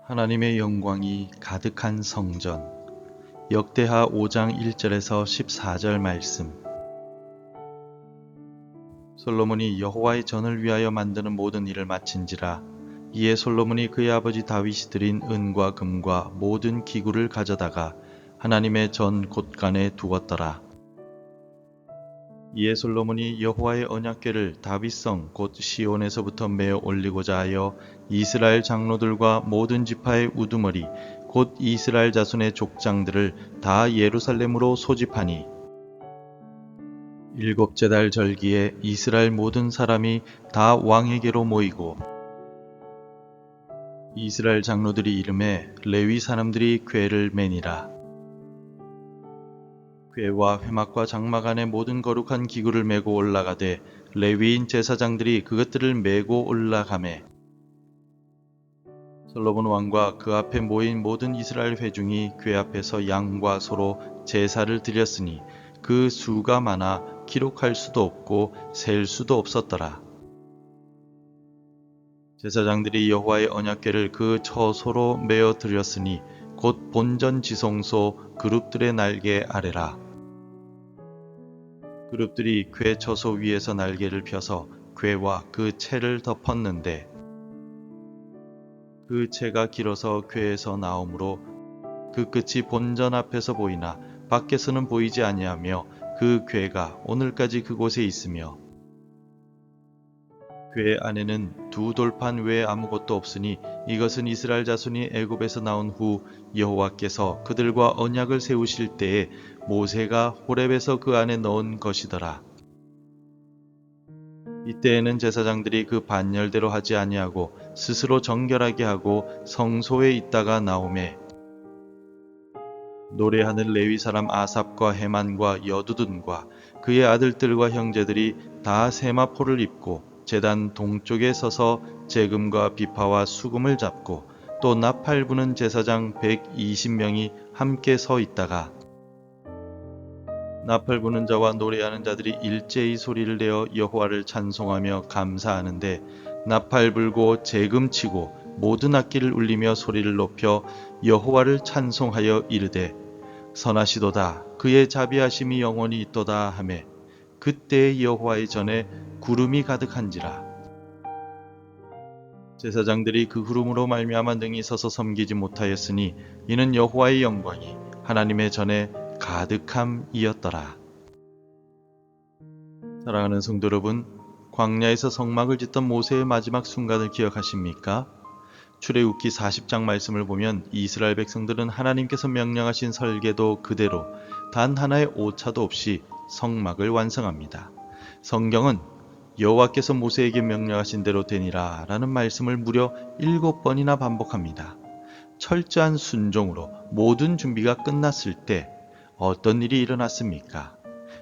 하나님의 영광이 가득한 성전. 역대하 5장 1절에서 14절 말씀. 솔로몬이 여호와의 전을 위하여 만드는 모든 일을 마친지라. 이에 솔로몬이 그의 아버지 다윗이 드린 은과 금과 모든 기구를 가져다가 하나님의 전 곳간에 두었더라. 이에 솔로몬이 여호와의 언약궤를 다윗성 곧 시온에서부터 메어 올리고자 하여 이스라엘 장로들과 모든 지파의 우두머리 곧 이스라엘 자손의 족장들을 다 예루살렘으로 소집하니, 일곱째 달 절기에 이스라엘 모든 사람이 다 왕에게로 모이고, 이스라엘 장로들이 이름에 레위 사람들이 궤를 매니라. 궤와 회막과 장막 안에 모든 거룩한 기구를 메고 올라가되 레위인 제사장들이 그것들을 메고 올라가매, 솔로몬 왕과 그 앞에 모인 모든 이스라엘 회중이 궤 앞에서 양과 소로 제사를 드렸으니 그 수가 많아 기록할 수도 없고 셀 수도 없었더라. 제사장들이 여호와의 언약궤를 그 처소로 메어 드렸으니 곧 본전 지성소 그룹들의 날개 아래라. 그룹들이 궤 처소 위에서 날개를 펴서 궤와 그 채를 덮었는데, 그 채가 길어서 궤에서 나오므로 그 끝이 본전 앞에서 보이나 밖에서는 보이지 아니하며 그 궤가 오늘까지 그곳에 있으며, 궤 안에는 두 돌판 외에 아무것도 없으니 이것은 이스라엘 자손이 애굽에서 나온 후 여호와께서 그들과 언약을 세우실 때에 모세가 호렙에서 그 안에 넣은 것이더라. 이때에는 제사장들이 그 반열대로 하지 아니하고 스스로 정결하게 하고 성소에 있다가 나오매, 노래하는 레위 사람 아삽과 헤만과 여두둔과 그의 아들들과 형제들이 다 세마포를 입고 제단 동쪽에 서서 재금과 비파와 수금을 잡고 또 나팔 부는 제사장 120명이 함께 서 있다가, 나팔 부는 자와 노래하는 자들이 일제히 소리를 내어 여호와를 찬송하며 감사하는데, 나팔 불고 재금 치고 모든 악기를 울리며 소리를 높여 여호와를 찬송하여 이르되, 선하시도다 그의 자비하심이 영원히 있도다 하매, 그때의 여호와의 전에 구름이 가득한지라. 제사장들이 그 구름으로 말미암아 능히 서서 섬기지 못하였으니 이는 여호와의 영광이 하나님의 전에 가득함이었더라. 사랑하는 성도 여러분, 광야에서 성막을 짓던 모세의 마지막 순간을 기억하십니까? 출애굽기 40장 말씀을 보면 이스라엘 백성들은 하나님께서 명령하신 설계도 그대로 단 하나의 오차도 없이 성막을 완성합니다. 성경은 여호와께서 모세에게 명령하신 대로 되니라 라는 말씀을 무려 7번이나 반복합니다. 철저한 순종으로 모든 준비가 끝났을 때 어떤 일이 일어났습니까?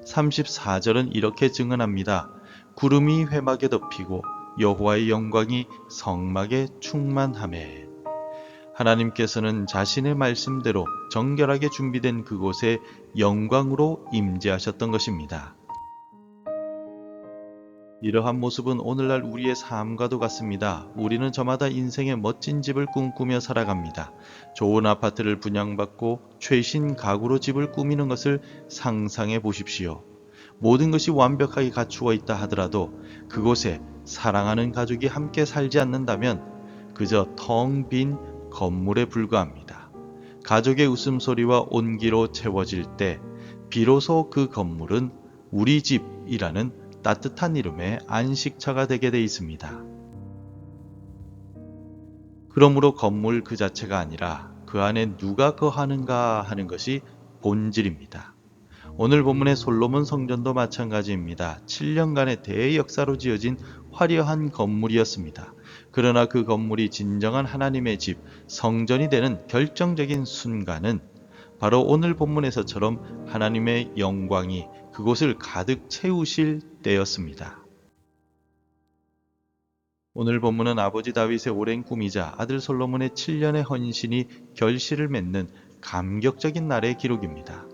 34절은 이렇게 증언합니다. 구름이 회막에 덮이고 여호와의 영광이 성막에 충만하매. 하나님께서는 자신의 말씀대로 정결하게 준비된 그곳에 영광으로 임재하셨던 것입니다. 이러한 모습은 오늘날 우리의 삶과도 같습니다. 우리는 저마다 인생의 멋진 집을 꿈꾸며 살아갑니다. 좋은 아파트를 분양받고 최신 가구로 집을 꾸미는 것을 상상해 보십시오. 모든 것이 완벽하게 갖추어 있다 하더라도 그곳에 사랑하는 가족이 함께 살지 않는다면 그저 텅 빈 건물에 불과합니다. 가족의 웃음소리와 온기로 채워질 때 비로소 그 건물은 우리 집이라는 따뜻한 이름의 안식처가 되게 돼 있습니다. 그러므로 건물 그 자체가 아니라 그 안에 누가 거하는가 하는 것이 본질입니다. 오늘 본문의 솔로몬 성전도 마찬가지입니다. 7년간의 대역사로 지어진 화려한 건물이었습니다. 그러나 그 건물이 진정한 하나님의 집, 성전이 되는 결정적인 순간은 바로 오늘 본문에서처럼 하나님의 영광이 그곳을 가득 채우실 때였습니다. 오늘 본문은 아버지 다윗의 오랜 꿈이자 아들 솔로몬의 7년의 헌신이 결실을 맺는 감격적인 날의 기록입니다.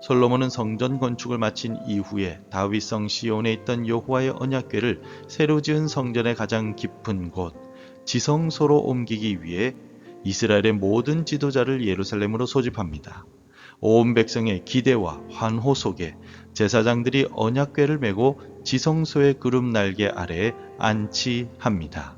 솔로몬은 성전 건축을 마친 이후에 다윗성 시온에 있던 여호와의 언약궤를 새로 지은 성전의 가장 깊은 곳 지성소로 옮기기 위해 이스라엘의 모든 지도자를 예루살렘으로 소집합니다. 온 백성의 기대와 환호 속에 제사장들이 언약궤를 메고 지성소의 구름 날개 아래에 안치합니다.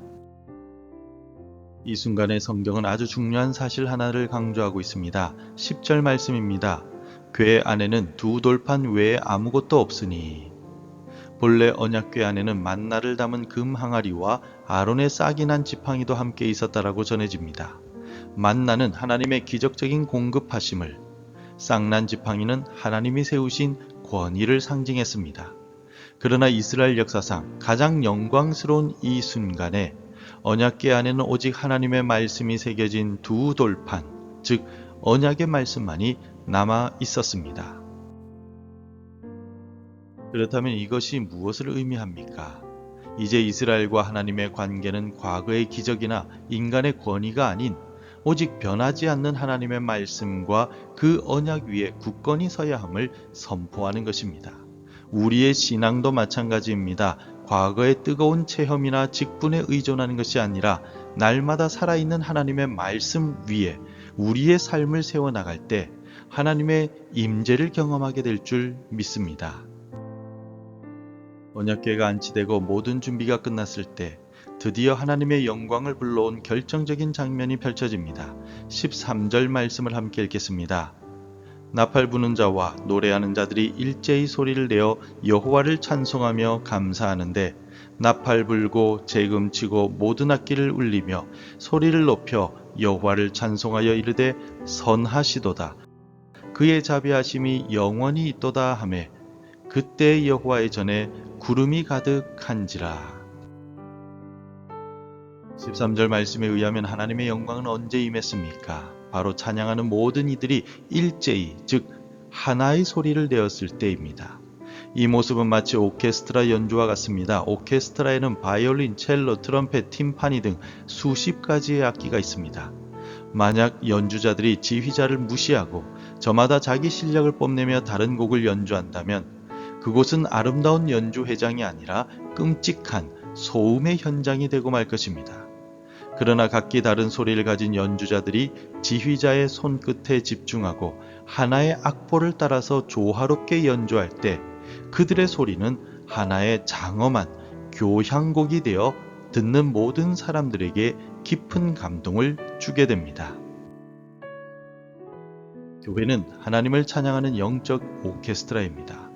이 순간에 성경은 아주 중요한 사실 하나를 강조하고 있습니다. 10절 말씀입니다. 궤 안에는 두 돌판 외에 아무것도 없으니. 본래 언약궤 안에는 만나를 담은 금 항아리와 아론의 싹이 난 지팡이도 함께 있었다라고 전해집니다. 만나는 하나님의 기적적인 공급하심을, 싹난 지팡이는 하나님이 세우신 권위를 상징했습니다. 그러나 이스라엘 역사상 가장 영광스러운 이 순간에 언약궤 안에는 오직 하나님의 말씀이 새겨진 두 돌판, 즉 언약의 말씀만이 남아 있었습니다. 그렇다면 이것이 무엇을 의미합니까? 이제 이스라엘과 하나님의 관계는 과거의 기적이나 인간의 권위가 아닌 오직 변하지 않는 하나님의 말씀과 그 언약 위에 굳건히 서야 함을 선포하는 것입니다. 우리의 신앙도 마찬가지입니다. 과거의 뜨거운 체험이나 직분에 의존하는 것이 아니라 날마다 살아있는 하나님의 말씀 위에 우리의 삶을 세워나갈 때 하나님의 임재를 경험하게 될 줄 믿습니다. 언약궤가 안치되고 모든 준비가 끝났을 때 드디어 하나님의 영광을 불러온 결정적인 장면이 펼쳐집니다. 13절 말씀을 함께 읽겠습니다. 나팔 부는 자와 노래하는 자들이 일제히 소리를 내어 여호와를 찬송하며 감사하는데 나팔 불고 재금 치고 모든 악기를 울리며 소리를 높여 여호와를 찬송하여 이르되 선하시도다. 그의 자비하심이 영원히 있도다 하매 그때 여호와의 전에 구름이 가득한지라. 13절 말씀에 의하면 하나님의 영광은 언제 임했습니까? 바로 찬양하는 모든 이들이 일제히, 즉 하나의 소리를 내었을 때입니다. 이 모습은 마치 오케스트라 연주와 같습니다. 오케스트라에는 바이올린, 첼로, 트럼펫, 팀파니 등 수십 가지의 악기가 있습니다. 만약 연주자들이 지휘자를 무시하고 저마다 자기 실력을 뽐내며 다른 곡을 연주한다면 그곳은 아름다운 연주 회장이 아니라 끔찍한 소음의 현장이 되고 말 것입니다. 그러나 각기 다른 소리를 가진 연주자들이 지휘자의 손끝에 집중하고 하나의 악보를 따라서 조화롭게 연주할 때 그들의 소리는 하나의 장엄한 교향곡이 되어 듣는 모든 사람들에게 깊은 감동을 주게 됩니다. 교회는 하나님을 찬양하는 영적 오케스트라입니다.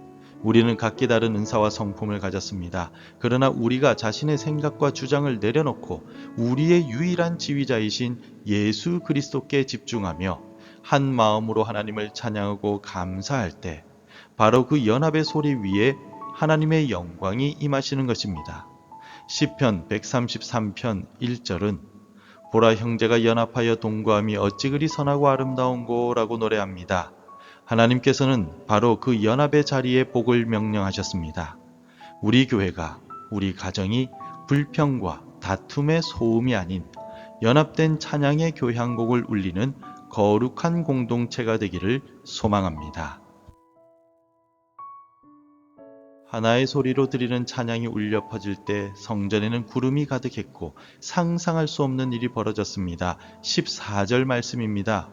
우리는 각기 다른 은사와 성품을 가졌습니다. 그러나 우리가 자신의 생각과 주장을 내려놓고 우리의 유일한 지휘자이신 예수 그리스도께 집중하며 한 마음으로 하나님을 찬양하고 감사할 때 바로 그 연합의 소리 위에 하나님의 영광이 임하시는 것입니다. 시편 133편 1절은 보라 형제가 연합하여 동거함이 어찌 그리 선하고 아름다운고 라고 노래합니다. 하나님께서는 바로 그 연합의 자리에 복을 명령하셨습니다. 우리 교회가, 우리 가정이 불평과 다툼의 소음이 아닌 연합된 찬양의 교향곡을 울리는 거룩한 공동체가 되기를 소망합니다. 하나의 소리로 드리는 찬양이 울려 퍼질 때 성전에는 구름이 가득했고 상상할 수 없는 일이 벌어졌습니다. 14절 말씀입니다.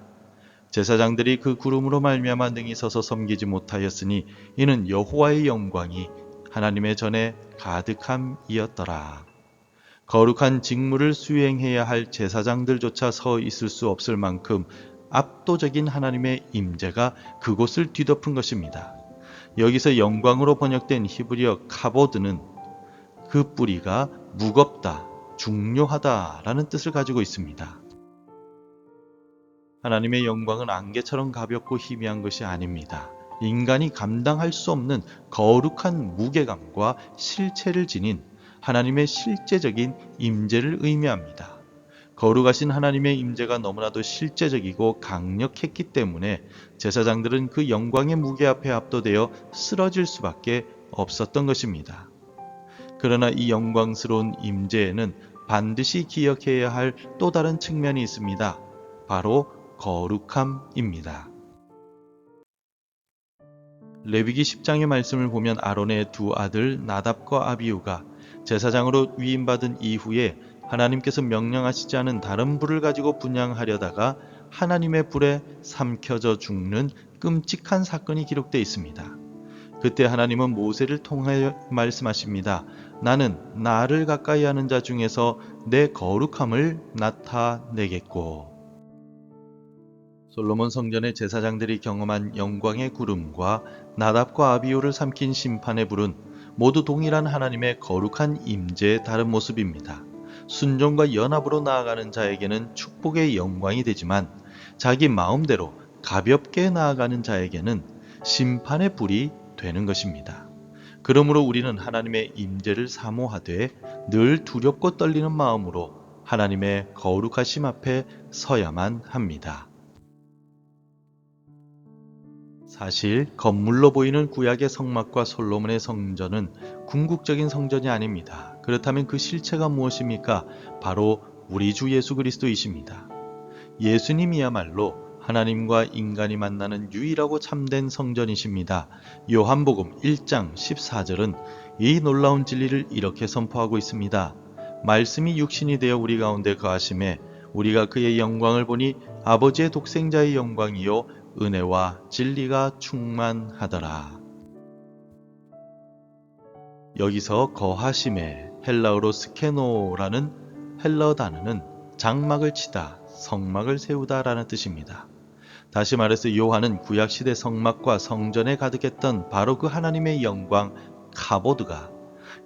제사장들이 그 구름으로 말미암아 능히 서서 섬기지 못하였으니 이는 여호와의 영광이 하나님의 전에 가득함이었더라. 거룩한 직무를 수행해야 할 제사장들조차 서 있을 수 없을 만큼 압도적인 하나님의 임재가 그곳을 뒤덮은 것입니다. 여기서 영광으로 번역된 히브리어 카보드는 그 뿌리가 무겁다, 중요하다라는 뜻을 가지고 있습니다. 하나님의 영광은 안개처럼 가볍고 희미한 것이 아닙니다. 인간이 감당할 수 없는 거룩한 무게감과 실체를 지닌 하나님의 실제적인 임재를 의미합니다. 거룩하신 하나님의 임재가 너무나도 실제적이고 강력했기 때문에 제사장들은 그 영광의 무게 앞에 압도되어 쓰러질 수밖에 없었던 것입니다. 그러나 이 영광스러운 임재에는 반드시 기억해야 할 또 다른 측면이 있습니다. 바로 거룩함입니다. 레위기 10장의 말씀을 보면 아론의 두 아들 나답과 아비후가 제사장으로 위임받은 이후에 하나님께서 명령하시지 않은 다른 불을 가지고 분향하려다가 하나님의 불에 삼켜져 죽는 끔찍한 사건이 기록되어 있습니다. 그때 하나님은 모세를 통하여 말씀하십니다. 나는 나를 가까이 하는 자 중에서 내 거룩함을 나타내겠고. 솔로몬 성전의 제사장들이 경험한 영광의 구름과 나답과 아비후를 삼킨 심판의 불은 모두 동일한 하나님의 거룩한 임재의 다른 모습입니다. 순종과 연합으로 나아가는 자에게는 축복의 영광이 되지만 자기 마음대로 가볍게 나아가는 자에게는 심판의 불이 되는 것입니다. 그러므로 우리는 하나님의 임재를 사모하되 늘 두렵고 떨리는 마음으로 하나님의 거룩하심 앞에 서야만 합니다. 사실 건물로 보이는 구약의 성막과 솔로몬의 성전은 궁극적인 성전이 아닙니다. 그렇다면 그 실체가 무엇입니까? 바로 우리 주 예수 그리스도이십니다. 예수님이야말로 하나님과 인간이 만나는 유일하고 참된 성전이십니다. 요한복음 1장 14절은 이 놀라운 진리를 이렇게 선포하고 있습니다. 말씀이 육신이 되어 우리 가운데 거하심에 우리가 그의 영광을 보니 아버지의 독생자의 영광이요 은혜와 진리가 충만하더라. 여기서 거하심에 헬라어로 스케노라는 헬라어 단어는 장막을 치다, 성막을 세우다 라는 뜻입니다. 다시 말해서 요한은 구약시대 성막과 성전에 가득했던 바로 그 하나님의 영광 카보드가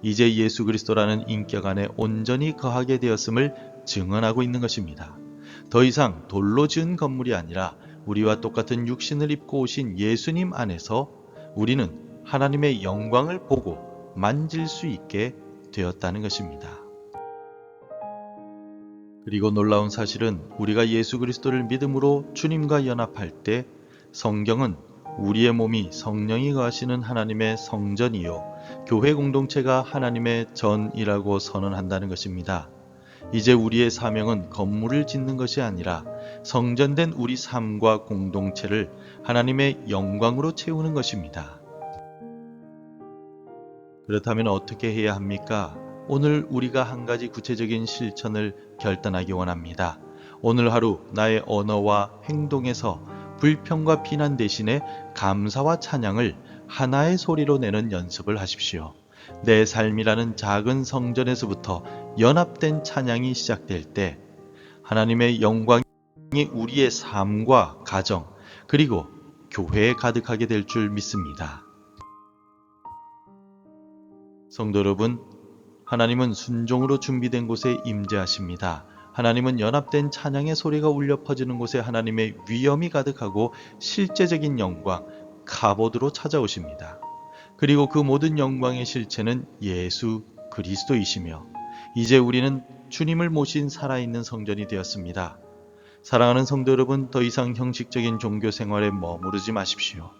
이제 예수 그리스도라는 인격 안에 온전히 거하게 되었음을 증언하고 있는 것입니다. 더 이상 돌로 지은 건물이 아니라 우리와 똑같은 육신을 입고 오신 예수님 안에서 우리는 하나님의 영광을 보고 만질 수 있게 되었다는 것입니다. 그리고 놀라운 사실은 우리가 예수 그리스도를 믿음으로 주님과 연합할 때 성경은 우리의 몸이 성령이 거하시는 하나님의 성전이요 교회 공동체가 하나님의 전이라고 선언한다는 것입니다. 이제 우리의 사명은 건물을 짓는 것이 아니라 성전된 우리 삶과 공동체를 하나님의 영광으로 채우는 것입니다. 그렇다면 어떻게 해야 합니까? 오늘 우리가 한 가지 구체적인 실천을 결단하기 원합니다. 오늘 하루 나의 언어와 행동에서 불평과 비난 대신에 감사와 찬양을 하나의 소리로 내는 연습을 하십시오. 내 삶이라는 작은 성전에서부터 연합된 찬양이 시작될 때 하나님의 영광이 우리의 삶과 가정 그리고 교회에 가득하게 될 줄 믿습니다. 성도 여러분, 하나님은 순종으로 준비된 곳에 임재하십니다. 하나님은 연합된 찬양의 소리가 울려 퍼지는 곳에 하나님의 위엄이 가득하고 실제적인 영광, 카보드로 찾아오십니다. 그리고 그 모든 영광의 실체는 예수 그리스도이시며 이제 우리는 주님을 모신 살아있는 성전이 되었습니다. 사랑하는 성도 여러분, 더 이상 형식적인 종교 생활에 머무르지 마십시오.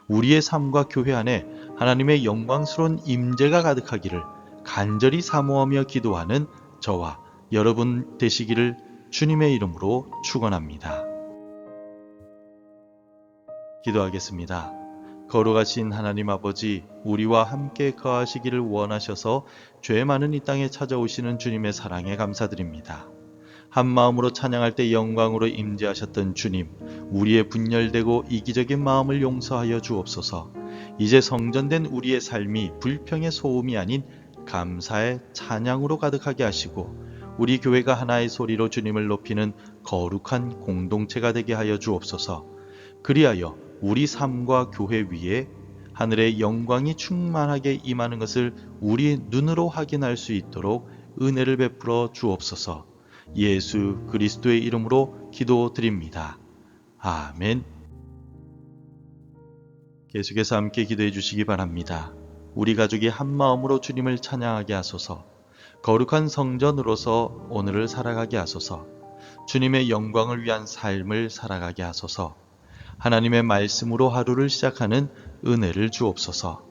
우리의 삶과 교회 안에 하나님의 영광스러운 임재가 가득하기를 간절히 사모하며 기도하는 저와 여러분 되시기를 주님의 이름으로 축원합니다. 기도하겠습니다. 거룩하신 하나님 아버지, 우리와 함께 거하시기를 원하셔서 죄 많은 이 땅에 찾아오시는 주님의 사랑에 감사드립니다. 한 마음으로 찬양할 때 영광으로 임재하셨던 주님, 우리의 분열되고 이기적인 마음을 용서하여 주옵소서. 이제 성전된 우리의 삶이 불평의 소음이 아닌 감사의 찬양으로 가득하게 하시고 우리 교회가 하나의 소리로 주님을 높이는 거룩한 공동체가 되게 하여 주옵소서. 그리하여 우리 삶과 교회 위에 하늘의 영광이 충만하게 임하는 것을 우리 눈으로 확인할 수 있도록 은혜를 베풀어 주옵소서. 예수 그리스도의 이름으로 기도드립니다. 아멘. 계속해서 함께 기도해 주시기 바랍니다. 우리 가족이 한 마음으로 주님을 찬양하게 하소서. 거룩한 성전으로서 오늘을 살아가게 하소서. 주님의 영광을 위한 삶을 살아가게 하소서. 하나님의 말씀으로 하루를 시작하는 은혜를 주옵소서.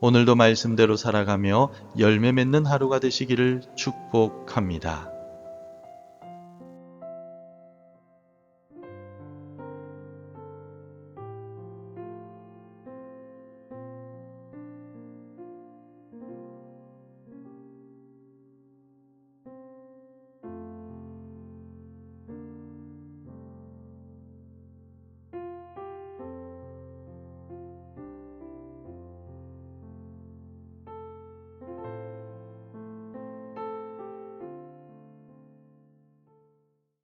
오늘도 말씀대로 살아가며 열매 맺는 하루가 되시기를 축복합니다.